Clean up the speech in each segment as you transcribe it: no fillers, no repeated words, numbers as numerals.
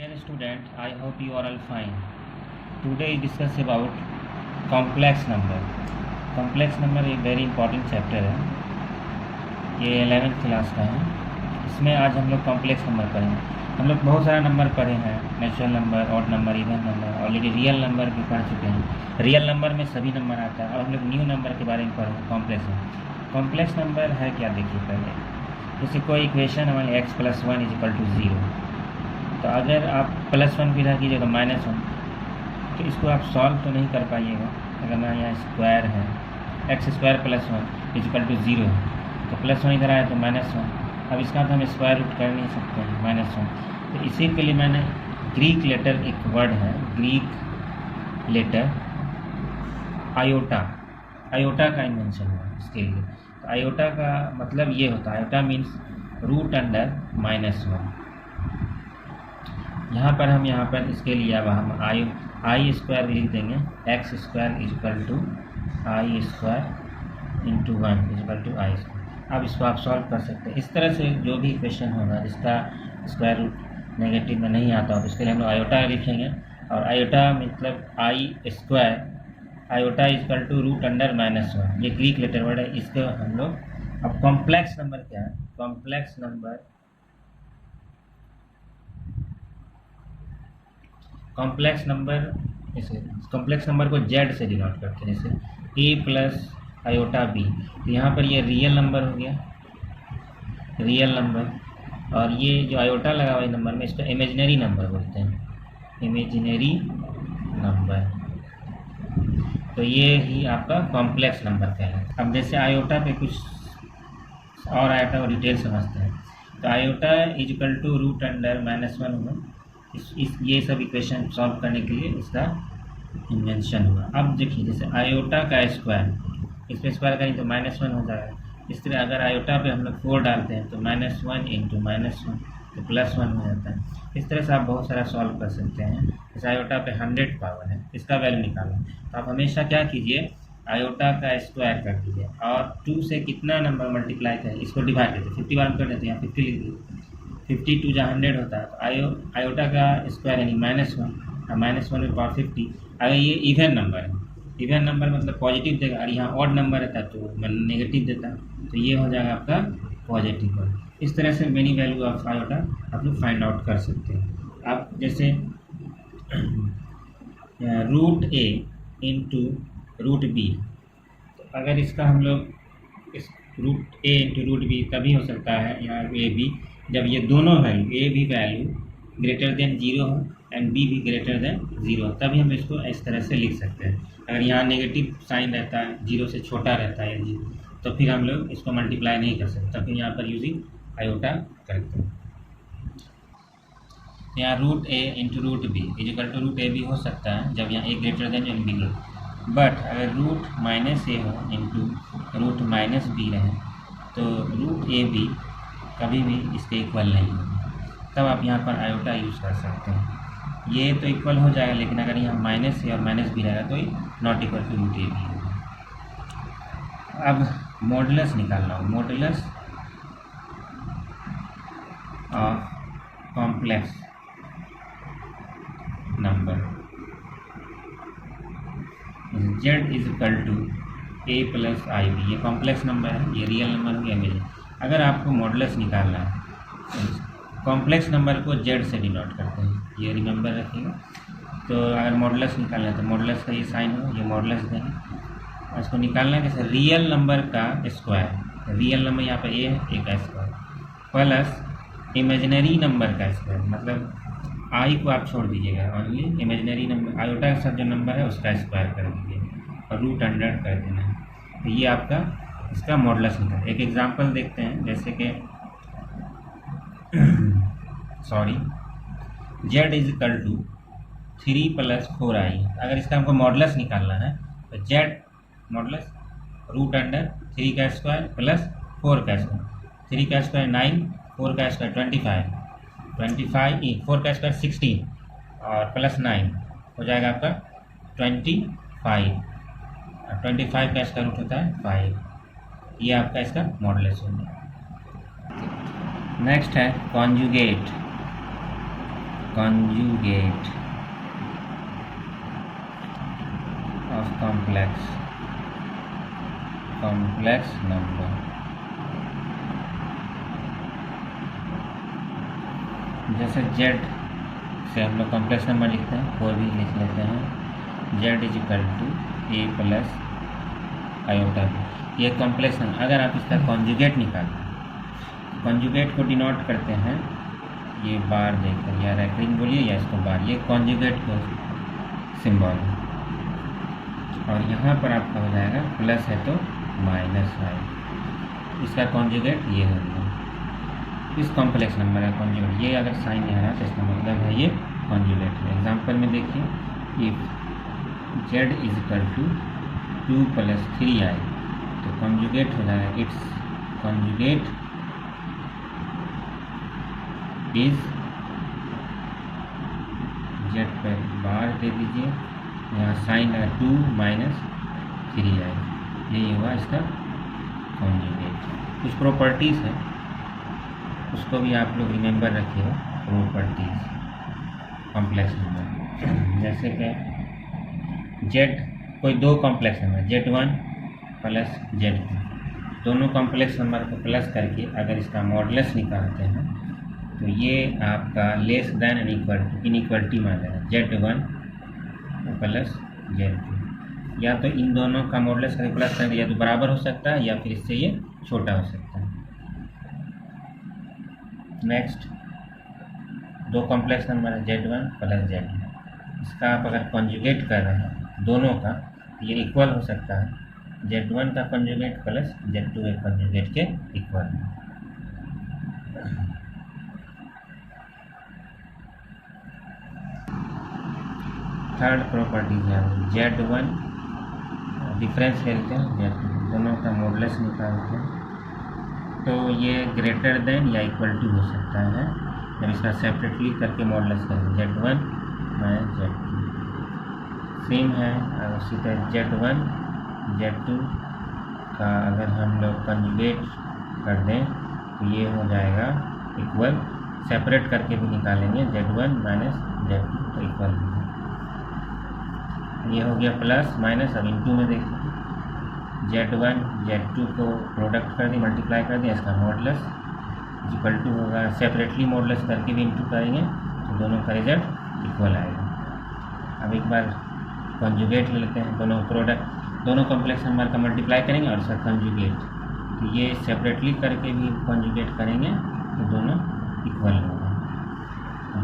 Dear student, I hope you are all fine. Today we discuss about complex number. Complex number एक very important chapter है, ये 11th class का है। इसमें आज हम लोग कॉम्प्लेक्स नंबर पढ़ेंगे। हम लोग बहुत सारा नंबर पढ़े हैं, natural number, odd number, even number, already real number भी पढ़ चुके हैं। रियल नंबर में सभी नंबर आता है। अब हम लोग न्यू नंबर के बारे में पढ़ेंगे, कॉम्प्लेक्स नंबर। कॉम्प्लेक्स नंबर है क्या, देखिए पहले। जैसे कोई इक्वेशन हमारे x + 1 = 0, तो अगर आप +1 भी रख कीजिए तो -1, तो इसको आप सॉल्व तो नहीं कर पाइएगा। अगर मैं यहाँ स्क्वायर है, x² + 1 = 0 है, तो +1 इधर आया तो -1। अब इसका तो हम स्क्वायर रूट कर नहीं सकते हैं, -1। तो इसी के लिए मैंने ग्रीक लेटर, एक वर्ड है ग्रीक लेटर आयोटा, आयोटा का इन्वेंशन हुआ इसके लिए। तो आयोटा का मतलब ये होता है, आयोटा मीन्स √(-1). यहाँ पर इसके लिए अब हम i² लिख देंगे, x² = i² × 1 = i²। अब इसको आप सॉल्व कर सकते हैं। इस तरह से जो भी इक्वेशन होगा जिसका स्क्वायर रूट नेगेटिव में नहीं आता हो, इसके लिए हम लोग आयोटा लिखेंगे। और आयोटा मतलब i², आयोटा = √(-1). ये ग्रीक लेटर वर्ड है, इसको हम लोग। अब कॉम्प्लेक्स नंबर क्या है? कॉम्प्लेक्स नंबर को z से डिनोट करते हैं, जैसे a + i/b। तो यहाँ पर ये रियल नंबर हो गया, रियल नंबर। और ये जो आयोटा लगा हुआ है नंबर में, इसको इमेजिनरी नंबर बोलते हैं, इमेजिनरी नंबर। तो ये ही आपका कॉम्प्लेक्स नंबर कहलाता है। अब जैसे आयोटा पे कुछ और आयोटा और डिटेल समझते हैं। तो आयोटा = √(-1) हुआ। ये सब इक्वेशन सॉल्व करने के लिए इसका इन्वेंशन हुआ। अब देखिए, जैसे आयोटा का स्क्वायर, इस पर स्क्वायर करें तो -1 हो जाएगा। इस तरह अगर आयोटा पे हम लोग 4 डालते हैं तो -1 × -1 तो +1 हो जाता है। इस तरह से आप बहुत सारा सॉल्व कर सकते हैं। जैसे आयोटा पे 100 पावर है, इसका वैल्यू निकालना, तो आप हमेशा क्या कीजिए, आयोटा का स्क्वायर कर दीजिए और 2 से कितना नंबर मल्टीप्लाई करें, इसको डिवाइड करते 50 बार कर देते हैं, 50 लिख दीजिए। 52 जहाँ 100 होता है, तो आयोटा का स्क्वायर यानी -1 और -1 / 50। अगर ये इवन नंबर है, इवन नंबर मतलब पॉजिटिव देगा, और यहाँ ऑड नंबर रहता है तो नेगेटिव देता है, तो ये हो जाएगा आपका पॉजिटिव वर्ड। इस तरह से मेनी वैल्यू ऑफ आयोटा आप लोग फाइंड आउट कर सकते हैं। आप जैसे √a × √b, तो अगर इसका हम लोग इस √a × √b तभी हो सकता है यहाँ a b, जब ये दोनों वैल्यू, a भी वैल्यू >0 हो एंड b भी >0 हो, तभी हम इसको इस तरह से लिख सकते हैं। अगर यहाँ नेगेटिव साइन रहता है, 0 से छोटा रहता है 0, तो फिर हम लोग इसको मल्टीप्लाई नहीं कर सकते, तो फिर यहाँ पर यूजिंग आयोटा करते हैं। यहाँ √a × √b = √ab हो सकता है जब यहाँ a > एंड b, बट अगर √-a हो × √-b रहे तो √ab कभी भी इसके इक्वल नहीं होगा, तब आप यहाँ पर आयोटा यूज़ कर सकते हैं। ये तो इक्वल हो जाएगा, लेकिन अगर यहाँ -a और -b रहेगा तो ये नॉट इक्वल टू √ab होगा। अब मॉडुलस निकालना हो, modulus of complex number z = a + ib। ये कॉम्प्लेक्स नंबर है, ये रियल नंबर हो गया। अगर आपको मॉडुलस निकालना है, कॉम्प्लेक्स नंबर को z से डिनोट करते हैं, ये रिमेंबर रखिएगा। तो अगर मॉडुलस निकालना है तो मॉडुलस का ये साइन हो, ये मॉडुलस देंगे। इसको निकालना है कैसे, रियल नंबर का स्क्वायर, रियल नंबर यहाँ पर a है, a का स्क्वायर, प्लस इमेजिनरी नंबर का स्क्वायर, मतलब i को आप छोड़ दीजिएगा, ओनली इमेजिनरी नंबर आयोटा के साथ जो नंबर है उसका स्क्वायर कर दीजिए और √100 कर देना है। तो ये आपका इसका मॉडुलस निकल। एक एग्जांपल देखते हैं, जैसे कि z = 3 + 4i। अगर इसका हमको मॉडुलस निकालना है तो z मॉडुलस √3 का स्क्वायर प्लस 4 का स्क्वायर, 3 का स्क्वायर 9, 4 का स्क्वायर 25, 4 का स्क्वायर 16 और प्लस 9 हो जाएगा आपका 25, और 25 का स्क्वायर रूट होता है 5। ये आपका इसका मॉडुलस होगा। नेक्स्ट है conjugate. conjugate of complex number। जैसे z से हम लोग कॉम्प्लेक्स नंबर लिखते हैं, कोई भी लिख लेते हैं, z is equal to a plus iota b। ये कॉम्प्लेक्स नंबर, अगर आप इसका कॉन्जुगेट निकालें, कॉन्जुगेट को डिनोट करते हैं ये बार देकर, या रैकरिंग बोलिए या इसको बार, ये कॉन्जुगेट को सिंबल है। और यहाँ पर आपका हो जाएगा प्लस है तो माइनस है, इसका कॉन्जुगेट ये हो गया। इस कॉम्प्लेक्स नंबर का कॉन्जुगेट, ये अगर साइन नहीं आ रहा तो इसका मतलब है ये कॉन्जुगेट है। एग्जांपल में देखिए, if z is equal to 2 + 3i, तो कॉन्जुगेट हो जाएगा, इट्स कॉन्जुगेट इज, z पर बार दे दीजिए, यहाँ साइन है 2 - 3i, यही हुआ इसका कॉन्जुगेट। कुछ प्रॉपर्टीज़ है, उसको भी आप लोग रिमेंबर रखिएगा, प्रॉपर्टीज़ कॉम्प्लेक्स नंबर। जैसे कि z, कोई दो कॉम्प्लेक्स नंबर z1 + z2, दोनों कॉम्प्लेक्स नंबर को प्लस करके अगर इसका मॉडुलस निकालते हैं तो ये आपका लेस देन इनइक्वलिटी मान जाएगा, z1 + z2। या तो इन दोनों का मॉडुलस करके प्लस करेंगे, या तो बराबर हो सकता है या फिर इससे ये छोटा हो सकता है। नेक्स्ट, दो कॉम्प्लेक्स नंबर है z1 + z2, इसका आप अगर कॉन्जुगेट कर रहे हैं दोनों का, ये इक्वल हो सकता है, z1 का कॉन्जुगेट प्लस z2 के कॉन्जुगेट के इक्वल। थर्ड प्रॉपर्टी है z1, डिफरेंस लेते हैं z2, दोनों का मॉडुलस निकालते हैं, तो ये ग्रेटर देन या इक्वल टू हो सकता है जब इसका सेपरेटली करके मॉडुलस करें, z1 - z2 सेम है। उसी तरह z1 z2 का अगर हम लोग कॉन्जुगेट कर दें तो ये हो जाएगा इक्वल, सेपरेट करके भी निकालेंगे z1 - z2 तो इक्वल हो जाएगा, ये हो गया प्लस माइनस। अब इनटू में देखिए, z1 z2 को प्रोडक्ट कर दी, मल्टीप्लाई कर दिया, इसका मॉडुलस इक्वल टू होगा, सेपरेटली मॉडुलस करके भी इनटू करेंगे तो दोनों का रिजल्ट इक्वल आएगा। अब एक बार कॉन्जुगेट ले लेते हैं, दोनों प्रोडक्ट, दोनों कॉम्प्लेक्स नंबर का मल्टीप्लाई करेंगे और इसका कॉन्जुगेट, तो ये सेपरेटली करके भी कॉन्जुगेट करेंगे तो दोनों इक्वल होगा।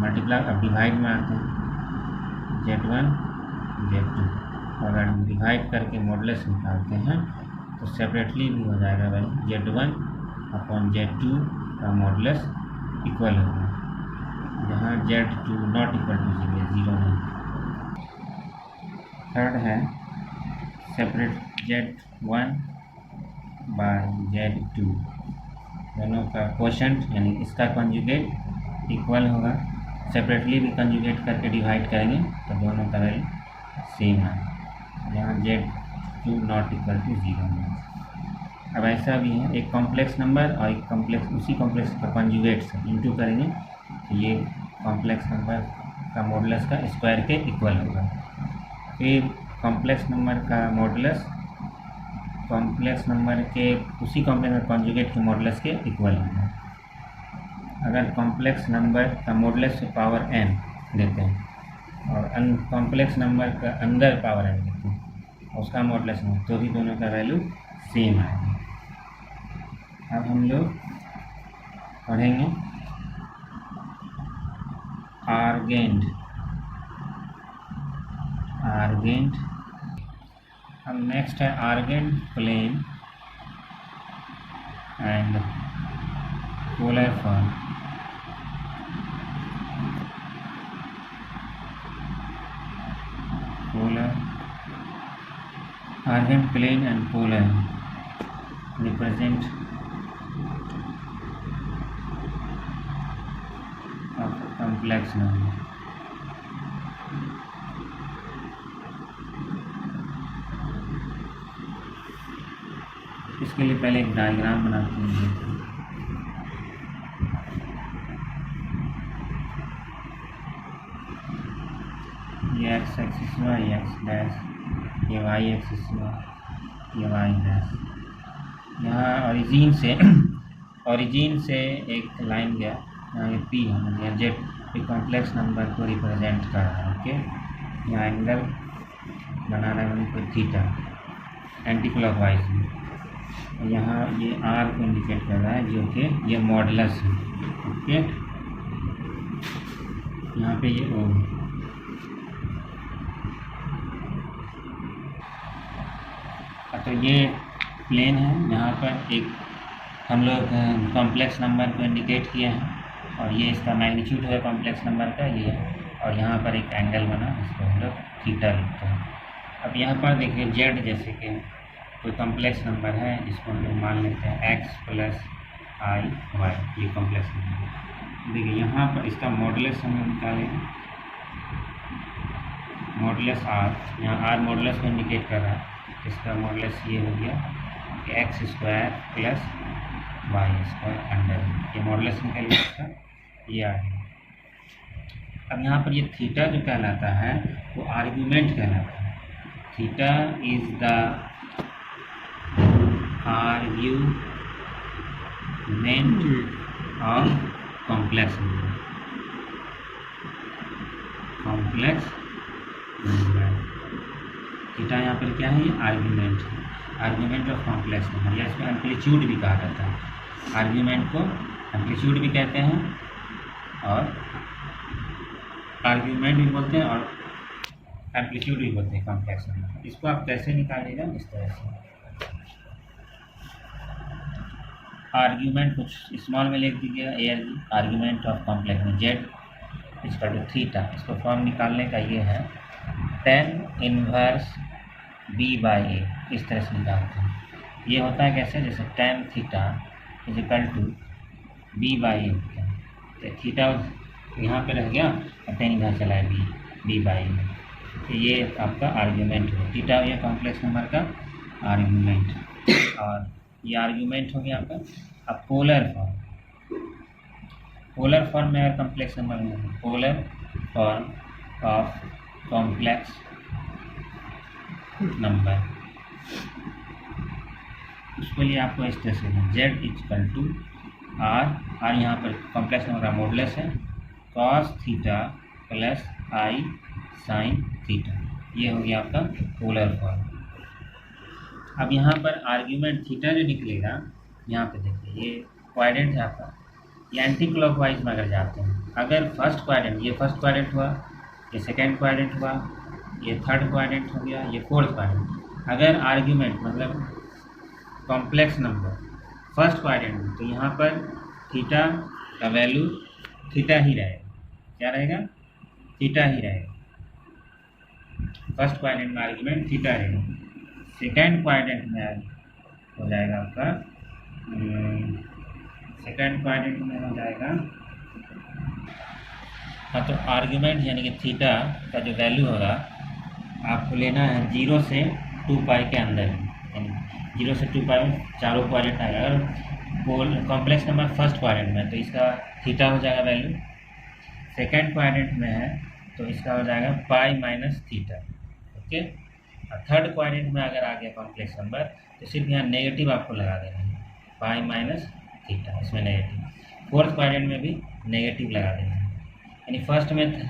मल्टीप्लाई, अब डिवाइड में आते हैं, z1 z2, अगर डिवाइड करके मॉडुलस निकालते हैं तो सेपरेटली भी हो जाएगा भाई, z1 / z2 का मॉडुलस इक्वल होगा, जहाँ z2 नॉट इक्वल टू 0 नहीं। थर्ड है सेपरेट z1 / z2, दोनों का क्वोशंट यानी इसका कॉन्जुगेट इक्वल होगा, सेपरेटली भी कॉन्जुगेट करके डिवाइड करेंगे तो दोनों का वैल्यू सेम है, जहाँ z2 नॉट इक्वल टू 0 है। अब ऐसा भी है, एक कॉम्प्लेक्स नंबर और एक कॉम्प्लेक्स, उसी कॉम्प्लेक्स का कॉन्जुगेट से इंटू करेंगे तो ये कॉम्प्लेक्स नंबर का मॉडुलस का स्क्वायर के इक्वल होगा। फिर कॉम्प्लेक्स नंबर का मॉडुलस कॉम्प्लेक्स नंबर के उसी कॉम्प्लेक्स नंबर कॉन्जुगेट के मॉडुलस के इक्वल होगा। अगर कॉम्प्लेक्स नंबर का मॉडुलस से पावर n देते हैं और कॉम्प्लेक्स नंबर का अंदर पावर n देते हैं और उसका मॉडुलस नहीं, तो भी दोनों का वैल्यू सेम आएगा। अब हम लोग पढ़ेंगे आर्गेंट। अब नेक्स्ट है Argand plane and polar form. Argand plane and polar represent of complex number. इसके लिए पहले एक डायग्राम बनाते हैं। एक्स एक्सिस में ये एक्स डैश, ये वाई एक्सिस में ये वाई डैश। यहाँ ओरिजिन से एक लाइन गया, यहाँ ये पी होना गया, जेड एक कॉम्प्लेक्स नंबर को रिप्रेजेंट कर रहा है। ओके, यहाँ एंगल बना रहा है कोई थीटा एंटी क्लॉकवाइज में, यहाँ ये आर को इंडिकेट कर रहा है जो कि ये मॉडुलस है। ओके, यहाँ पे ये ओ, तो ये प्लेन है। यहाँ पर एक हम लोग कॉम्प्लेक्स नंबर को इंडिकेट किए हैं और ये इसका मैग्नीट्यूड है कॉम्प्लेक्स नंबर का ये है, और यहाँ पर एक एंगल बना, इसको हम लोग थीटा लिखते हैं। अब यहाँ पर देखिए जेड जैसे कि कोई कॉम्प्लेक्स नंबर है जिसको हम लोग मान लेते हैं एक्स प्लस आई वाई, ये कॉम्प्लेक्स नंबर। देखिए यहाँ पर इसका मॉडुलस हम लोग निकालेंगे, मॉडुलस आर, यहाँ आर मॉडुलस को इंडिकेट कर रहा है, इसका मॉडुलस ये हो गया कि X square plus Y square under, ये मॉडुलस निकल इसका ये आ गया। अब यहाँ पर ये थीटा जो कहलाता है वो आर्ग्यूमेंट कहलाता है। Theta is the argument of complex number, complex number. Theta यहाँ पर क्या है, ये आर्ग्यूमेंट है, आर्ग्यूमेंट ऑफ कॉम्प्लेक्स नंबर, या इसमें एम्पलीट्यूड भी कहा जाता है। आर्ग्यूमेंट को एम्पलीट्यूड भी कहते हैं और आर्ग्यूमेंट भी बोलते हैं और एम्पलीट्यूड भी बोलते हैं कॉम्प्लेक्स नंबर। इसको आप कैसे निकालिएगा, इस तरह से आर्ग्यूमेंट कुछ स्मॉल में लिख दीजिएगा, ए आर्ग्यूमेंट ऑफ कॉम्प्लेक्स में जेड इक्वल टू थीटा। इसको फॉर्म निकालने का ये है tan इनवर्स b बाई ए, इस तरह से निकालते हैं। ये होता है कैसे, जैसे tan theta is equal to b by A, तो थीटा यहाँ पे रह गया और tan इधर चला है b बाई ए, तो ये आपका आर्ग्यूमेंट है। थीटा ये कॉम्प्लेक्स नंबर का आर्ग्यूमेंट, और ये आर्ग्यूमेंट हो गया आपका। अब पोलर फॉर्म में अगर कॉम्प्लेक्स नंबर में, polar form of complex number, उसके लिए आपको इस तरह से जेड इक्वल टू आर यहाँ पर कॉम्प्लेक्स नंबर का मॉडुलस है कॉस थीटा प्लस आई साइन थीटा, ये हो गया आपका पोलर फॉर्म। अब यहाँ पर आर्ग्यूमेंट थीटा जो निकलेगा, यहाँ पे देखिए ये क्वाड्रेंट है आपका, ये एंटी क्लॉकवाइज में अगर जाते हैं, अगर फर्स्ट क्वाड्रेंट, ये फर्स्ट क्वाड्रेंट हुआ, ये सेकेंड क्वाड्रेंट हुआ, ये थर्ड क्वाड्रेंट हो गया, ये फोर्थ क्वाड्रेंट, अगर आर्ग्यूमेंट मतलब कॉम्प्लेक्स नंबर फर्स्ट क्वाड्रेंट में, तो यहाँ पर थीटा का वैल्यू थीटा ही रहेगा। क्या रहेगा, थीटा ही रहेगा। फर्स्ट क्वाड्रेंट में आर्ग्यूमेंट थीटा रहेगा, सेकेंड क्वाड्रेंट में हो जाएगा आपका, सेकेंड क्वाड्रेंट में हो जाएगा, हाँ, तो आर्ग्यूमेंट यानी कि थीटा का जो वैल्यू होगा आपको लेना है 0 से 2 पाई के अंदर, यानी 0 से 2 पाई में चारों क्वाड्रेंट आएगा। अगर कॉम्प्लेक्स नंबर फर्स्ट क्वाड्रेंट में तो इसका थीटा हो जाएगा वैल्यू, सेकेंड क्वाड्रेंट में है तो इसका हो जाएगा पाई माइनस थीटा। ओके, और थर्ड क्वाड्रेंट में अगर आ गया कॉम्प्लेक्स नंबर तो सिर्फ यहाँ नेगेटिव आपको लगा देना है, पाई माइनस थीटा, इसमें नेगेटिव। फोर्थ क्वाड्रेंट में भी नेगेटिव लगा देना है, यानी फर्स्ट में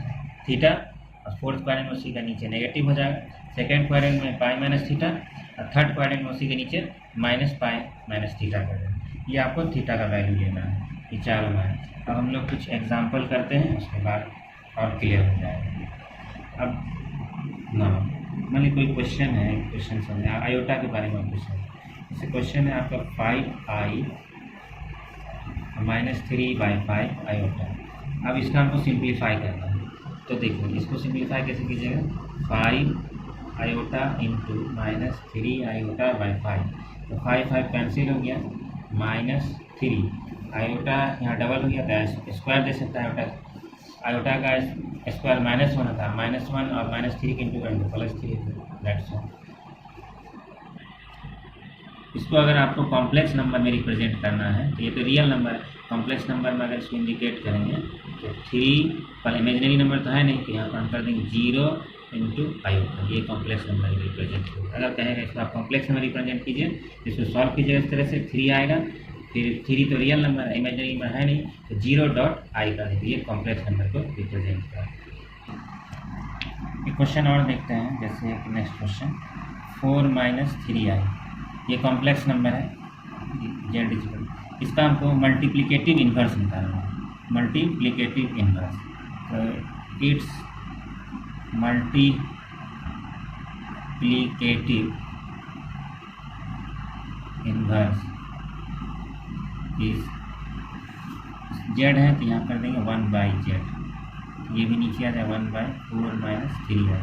थीटा और फोर्थ क्वाड्रेंट में उसी का नीचे नेगेटिव हो जाएगा, सेकेंड क्वाड्रेंट में पाई माइनस थीटा और थर्ड क्वाड्रेंट में उसी के नीचे माइनस पाई माइनस थीटा कर देना। ये आपको थीटा का वैल्यू लेना है, ये चारों में है। अब हम लोग कुछ एग्जांपल करते हैं, उसके बाद और क्लियर हो जाएगा। अब ना मान लीजिए कोई क्वेश्चन है, क्वेश्चन समझे आयोटा के बारे में क्वेश्चन, जैसे क्वेश्चन है आपका 5i माइनस 3/5 आयोटा। अब इसका हमको सिंप्लीफाई करना है, तो देखो इसको सिंप्लीफाई कैसे कीजिएगा, 5 iota into minus 3 iota by 5, तो 5 कैंसिल हो गया, -3 आयोटा यहाँ डबल हो गया तो स्क्वायर दे सकता है आयोटा का स्क्वायर -1 था, -1 और -3 के इंटू करेंगे +3, दैट्स ऑल। इसको अगर आपको कॉम्प्लेक्स नंबर में रिप्रेजेंट करना है तो ये तो रियल नंबर है, कॉम्प्लेक्स नंबर में अगर इसको इंडिकेट करेंगे तो 3 पर इमेजिनरी नंबर तो है नहीं, तो यहाँ पर हम कर देंगे 0 इंटू आयोटा, ये कॉम्प्लेक्स नंबर रिप्रेजेंट होगा। अगर कहेगा इसको आप कॉम्प्लेक्स नंबर रिप्रेजेंट कीजिए, इसको सॉल्व कीजिएगा इस तरह से, 3 आएगा, फिर 3 तो रियल नंबर है, इमेजिनरी नंबर है नहीं, तो 0.i कर देंगे, ये कॉम्प्लेक्स नंबर को रिप्रेजेंट करता है। एक क्वेश्चन और देखते हैं, जैसे नेक्स्ट क्वेश्चन 4 - 3i, ये कॉम्प्लेक्स नंबर है जेड इक्वल, इसका हमको मल्टीप्लिकेटिव इन्वर्स निकालना है, मल्टीप्लिकेटिव इन्वर्स, तो इट्स मल्टीप्लिकेटिव इन्वर्स इस जेड है तो यहाँ कर देंगे 1/z, ये भी नीचे आ जाए 1/4 - 3i,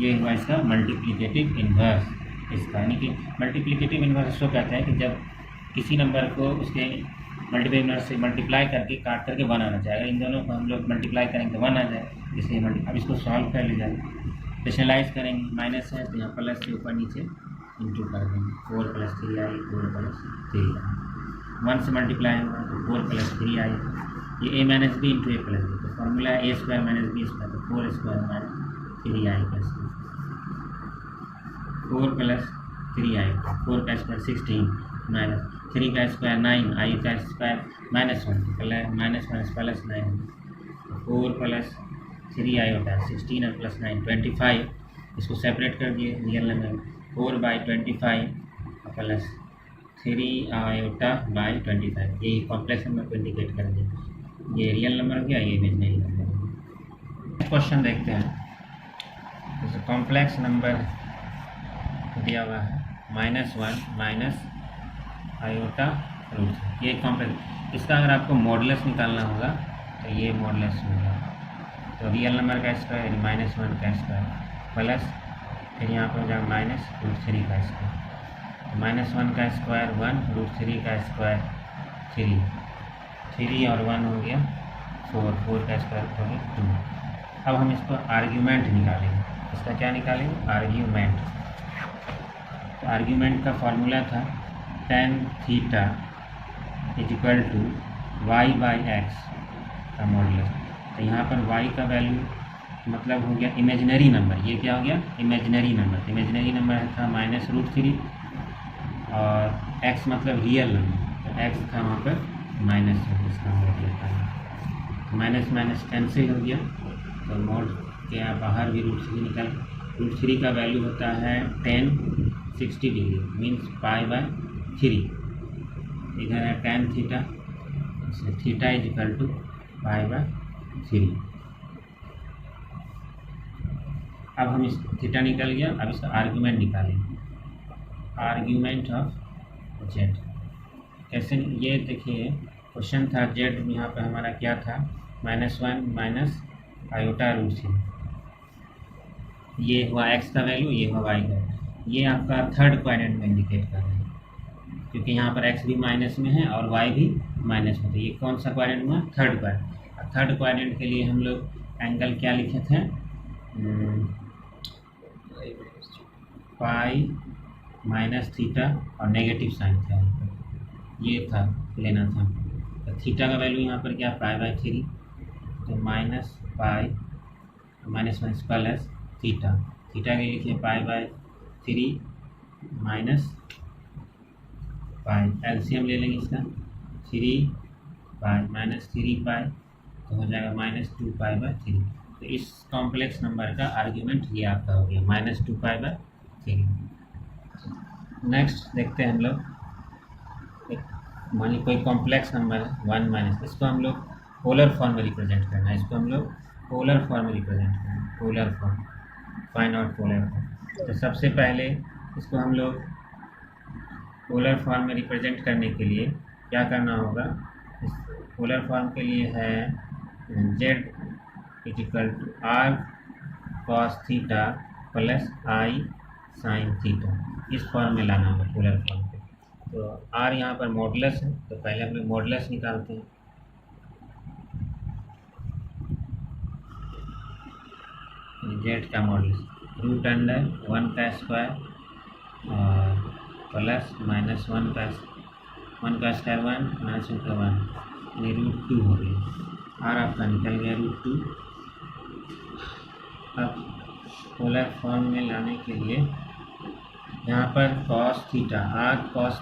ये हुआ इसका मल्टीप्लिकेटिव इन्वर्स इसका। यानी कि मल्टीप्लिकेटिव इन्वर्स इसको कहते हैं कि जब किसी नंबर को उसके मल्टीप्लाई इन्वर्स से मल्टीप्लाई करके काट करके 1 आना चाहिए, इन दोनों को हम लोग मल्टीप्लाई करेंगे तो 1 आ जाए, इसलिए अब इसको सॉल्व कर लिया जाए, स्पेशलाइज करेंगे, माइनस है तो यहाँ प्लस से ऊपर नीचे इंटू कर देंगे, 4 + 3i, 4 + 3i, 1 से मल्टीप्लाई होगा तो 4 + 3i, ये a - b into a + b, तो फॉर्मूला है a² - b², तो 4² - 3i + 4 + 3i, 4 का स्क्वायर 16 माइनस 3 का स्क्वायर 9, i का स्क्वायर -1, तो माइनस प्लस 9, 4 + 3i होता है 16 और +9 25, इसको सेपरेट कर दिए रियल नंबर, 4/25 + 3i/25, ये कॉम्प्लेक्स नंबर को इंडिकेट कर दिया, ये रियल नंबर हो गया, ये इमेजिनरी नंबर हो गया। क्वेश्चन देखते हैं, जैसे कॉम्प्लेक्स नंबर दिया हुआ है -1 - i/√, ये कॉम्प्लेक्स, इसका अगर आपको मॉडुलस निकालना होगा तो ये मॉडुलस होगा, तो रियल नंबर का स्क्वायर -1 का स्क्वायर प्लस फिर यहाँ पर हो जाएगा -√3 का स्क्वायर, -1 का स्क्वायर 1, √3 का स्क्वायर 3 और 1 हो गया 4 का स्क्वायर हो गया 2। अब हम इसको आर्ग्यूमेंट निकालेंगे, इसका क्या निकालेंगे, आर्ग्यूमेंट। तो आर्ग्यूमेंट का फॉर्मूला था tan θ = y/x का मॉडुलस, तो यहाँ पर y का वैल्यू मतलब हो गया इमेजिनरी नंबर, ये क्या हो गया, इमेजिनरी नंबर, इमेजिनरी नंबर था -√3 और x मतलब रियल नंबर, तो x था वहाँ पर माइनस, इसका मतलब माइनस कैंसिल हो गया, तो मोड के बाहर भी √3 निकल, √3 का वैल्यू होता है tan 60 डिग्री, मीन्स π/3, इधर है tan θ, इसलिए θ = π/3। अब हम इस थीटा निकल गया, अब इसका आर्ग्यूमेंट निकालेंगे, आर्ग्यूमेंट ऑफ जेड कैसे, ये देखिए क्वेश्चन था जेड, यहाँ पर हमारा क्या था -1 - i/√3, ये हुआ x का वैल्यू, ये हुआ y का, ये आपका थर्ड क्वाड्रेंट में इंडिकेट कर रहे हैं, क्योंकि यहाँ पर x भी माइनस में है और y भी माइनस में, तो ये कौन सा क्वाड्रेंट हुआ, थर्ड क्वाड्रेंट। थर्ड क्वाड्रेंट के लिए हम लोग एंगल क्या लिखे थे, पाई -θ और नेगेटिव साइन था, ये था लेना था, तो थीटा का वैल्यू यहाँ पर क्या π/3, तो -π माइनस प्लस थीटा, थीटा के लिखिए π/3 -π, एलसीएम ले लेंगे इसका 3π -3π, तो हो जाएगा -2π/3, तो इस कॉम्प्लेक्स नंबर का आर्ग्यूमेंट ये आपका हो गया -2π/3। नेक्स्ट देखते हैं हम लोग, मान ली कोई कॉम्प्लेक्स नंबर है 1 - इसको हम लोग पोलर फॉर्म में रिप्रेजेंट करना है, इसको हम लोग पोलर फॉर्म में रिप्रेजेंट करना है, polar form, find out polar form. तो सबसे पहले इसको हम लोग पोलर फॉर्म में रिप्रेजेंट करने के लिए क्या करना होगा, इस पोलर फॉर्म के लिए है z = r cos θ + i sin θ, इस फॉर्म में लाना होगा पोलर फॉर्म पे। तो r यहाँ पर मॉडुलस है, तो पहले हम लोग मॉडुलस निकालते हैं, z का मॉडुलस √1 का स्क्वायर और प्लस -1 का स्क्वायर 1 -1 का 1, यानी √2 हो गया, r आपका निकल गया √2। अब पोलर फॉर्म में लाने के लिए यहाँ पर cos theta, arc cos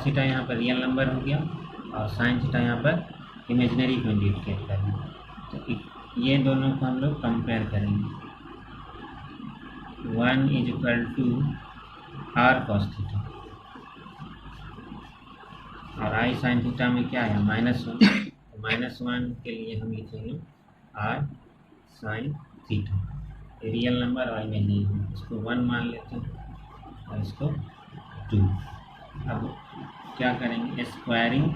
theta यहाँ पर रियल नंबर हो गया और sin थीटा यहाँ पर इमेजिनरी को इंडिकेट करना। तो ये दोनों को हम लोग कंपेयर करेंगे। 1 is equal to R cos theta और आई sin थीटा में क्या है -1, तो -1 के लिए हम लिखेंगे R sin theta, real number और इमेजिनरी नंबर, इसको 1 मान लेते हैं और इसको 2। अब क्या करेंगे, स्क्वायरिंग,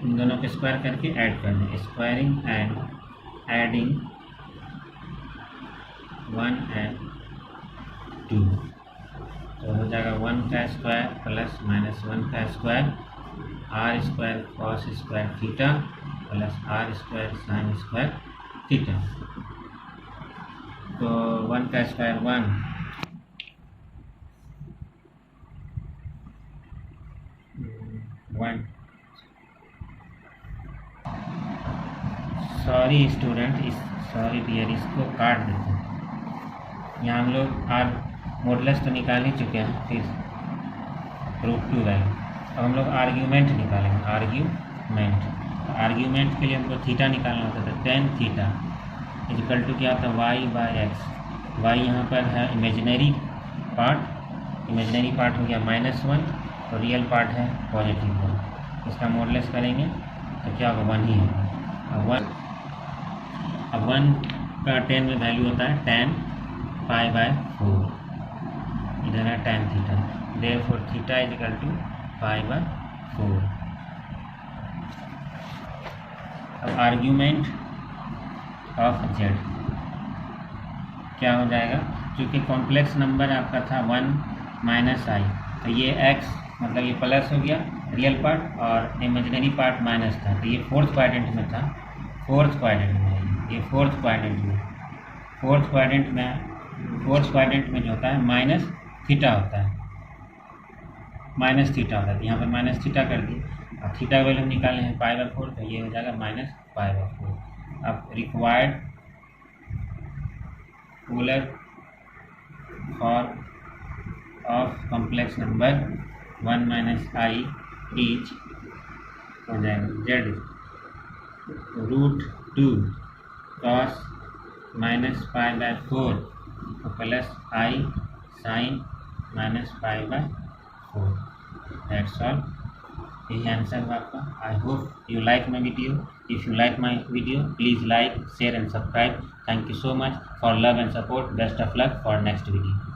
इन दोनों को स्क्वायर करके ऐड कर दें, स्क्वायरिंग एंड एडिंग 1 and 2, तो हो जाएगा 1 का स्क्वायर प्लस -1 का square, R square cos square theta plus R square sine square theta. तो 1 का square 1, sorry student, sorry dear, इसको काट देते हैं। यहाँ हम लोग आर मॉडुलस तो निकाल ही चुके हैं, फिर √2 वैल्यू। अब हम लोग आर्ग्यूमेंट निकालेंगे, आर्ग्यूमेंट के लिए हमको थीटा निकालना होता था। tan थीटा इक्वल टू क्या होता है y/x, y यहाँ पर है इमेजिनरी पार्ट हो गया -1 और रियल पार्ट है +1। इसका मॉडुलस करेंगे तो क्या होगा 1 ही है। अब 1 का 10 में वैल्यू होता है tan π/4, इधर है tan theta, therefore theta is equal to π/4। अब आर्ग्यूमेंट ऑफ z क्या हो जाएगा, क्योंकि कॉम्प्लेक्स नंबर आपका था 1 - i, तो ये x मतलब ये प्लस हो गया रियल पार्ट और इमेजिनरी पार्ट माइनस था, तो ये फोर्थ क्वाड्रेंट में था, फोर्थ क्वाड्रेंट में जो होता है माइनस थीटा होता है, तो यहाँ पर माइनस थीटा कर दिए। अब थीटा का वैल्यू हम निकाले हैं π/4, तो ये हो जाएगा -π/4। अब required polar form of complex number 1 - i इज हो जाएगा z √2 cos -π/4 plus i sin -π/4। That's all, यही आंसर है आपका। I hope you like my video. If you like my video please like, share and subscribe. Thank you so much for love and support. Best of luck for next video.